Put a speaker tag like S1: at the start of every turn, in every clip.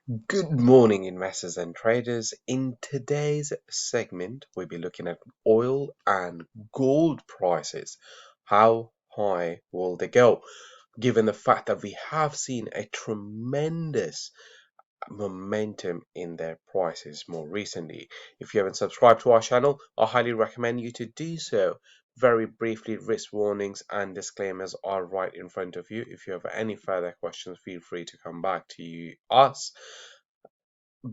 S1: Good morning, investors and traders. In today's segment, we'll be looking at oil and gold prices. How high will they go? Given the fact that we have seen a tremendous momentum in their prices more recently. If you haven't subscribed to our channel, I highly recommend you to do so. Very briefly, risk warnings and disclaimers are right in front of you. If you have any further questions, feel free to come back to us.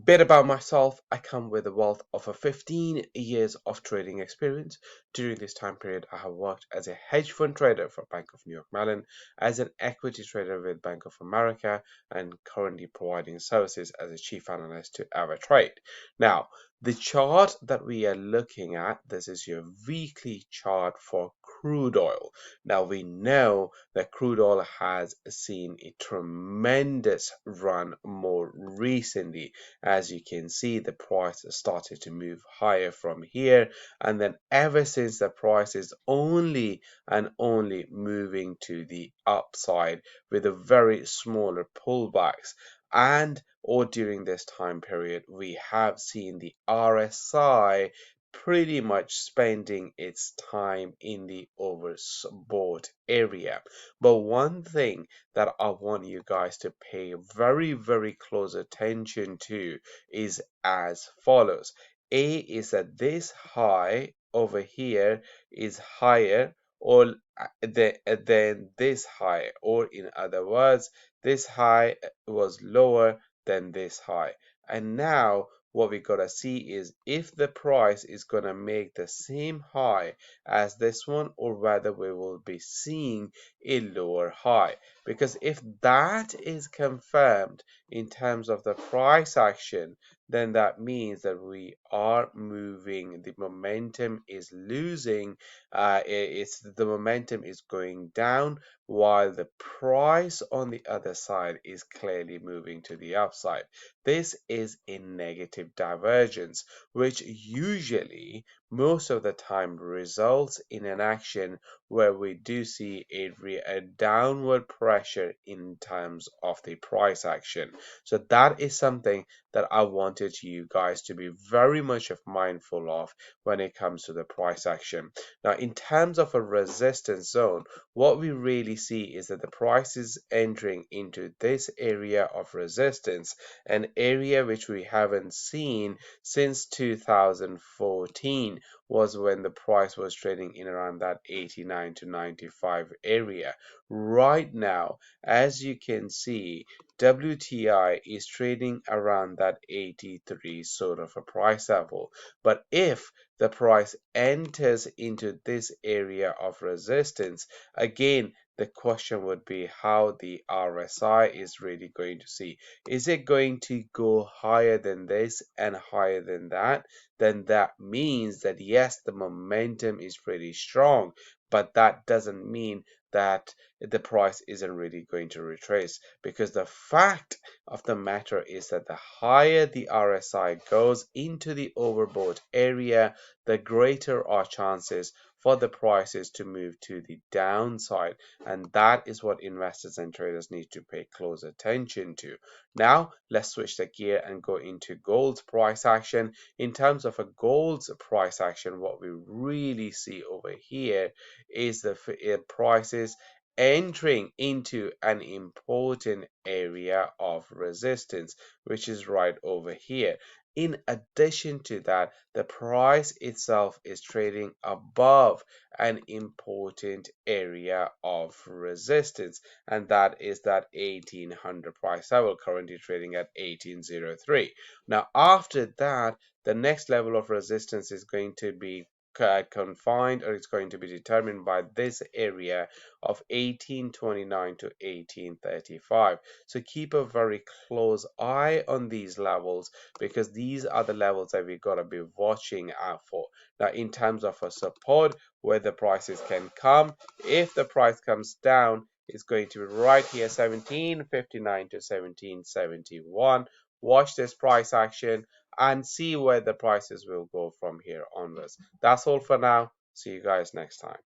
S1: Bit about myself: I come with a wealth of 15 years of trading experience. During this time period, I have worked as a hedge fund trader for Bank of New York Mellon, as an equity trader with Bank of America, and currently providing services as a chief analyst to Trade. Now, the chart that we are looking at, this is your weekly chart for crude oil. Now, we know that crude oil has seen a tremendous run more recently. As you can see, the price started to move higher from here, and then ever since, the price is only and only moving to the upside with a very smaller pullbacks. And or during this time period, we have seen the RSI pretty much spending its time in the overbought area. But one thing that I want you guys to pay very close attention to is as follows. A is that this high over here is higher or than this high, or in other words, this high was lower than this high. And now what we gotta see is if the price is gonna make the same high as this one, or whether we will be seeing a lower high. Because if that is confirmed in terms of the price action, then that means that we are moving, the momentum is losing, it's the momentum is going down, while the price on the other side is clearly moving to the upside. This is a negative divergence, which usually most of the time results in an action where we do see a downward pressure in terms of the price action. So that is something that I wanted you guys to be very much mindful of when it comes to the price action. Now, in terms of a resistance zone, what we really see is that the price is entering into this area of resistance, an area which we haven't seen since 2014, was when the price was trading in around that 89 to 95 area. Right now, as you can see, WTI is trading around that 83 sort of a price level. But if the price enters into this area of resistance, again, the question would be how the RSI is really going to see. Is it going to go higher than this and higher than that? Then that means that yes, the momentum is pretty strong, but that doesn't mean that the price isn't really going to retrace, because the fact of the matter is that the higher the RSI goes into the overbought area, the greater are chances for the prices to move to the downside, and that is what investors and traders need to pay close attention to. Now let's switch the gear and go into gold's price action. In terms of a gold's price action, what we really see over here is the prices entering into an important area of resistance, which is right over here. In addition to that, the price itself is trading above an important area of resistance, and that is that 1800 price level, currently trading at 1803. Now, after that, the next level of resistance is going to be confined, or it's going to be determined by this area of 1829 to 1835. So keep a very close eye on these levels, because these are the levels that we got to be watching out for. Now, in terms of a support where the prices can come, if the price comes down, it's going to be right here, 1759 to 1771. Watch this price action and see where the prices will go from here onwards. That's all for now. See you guys next time.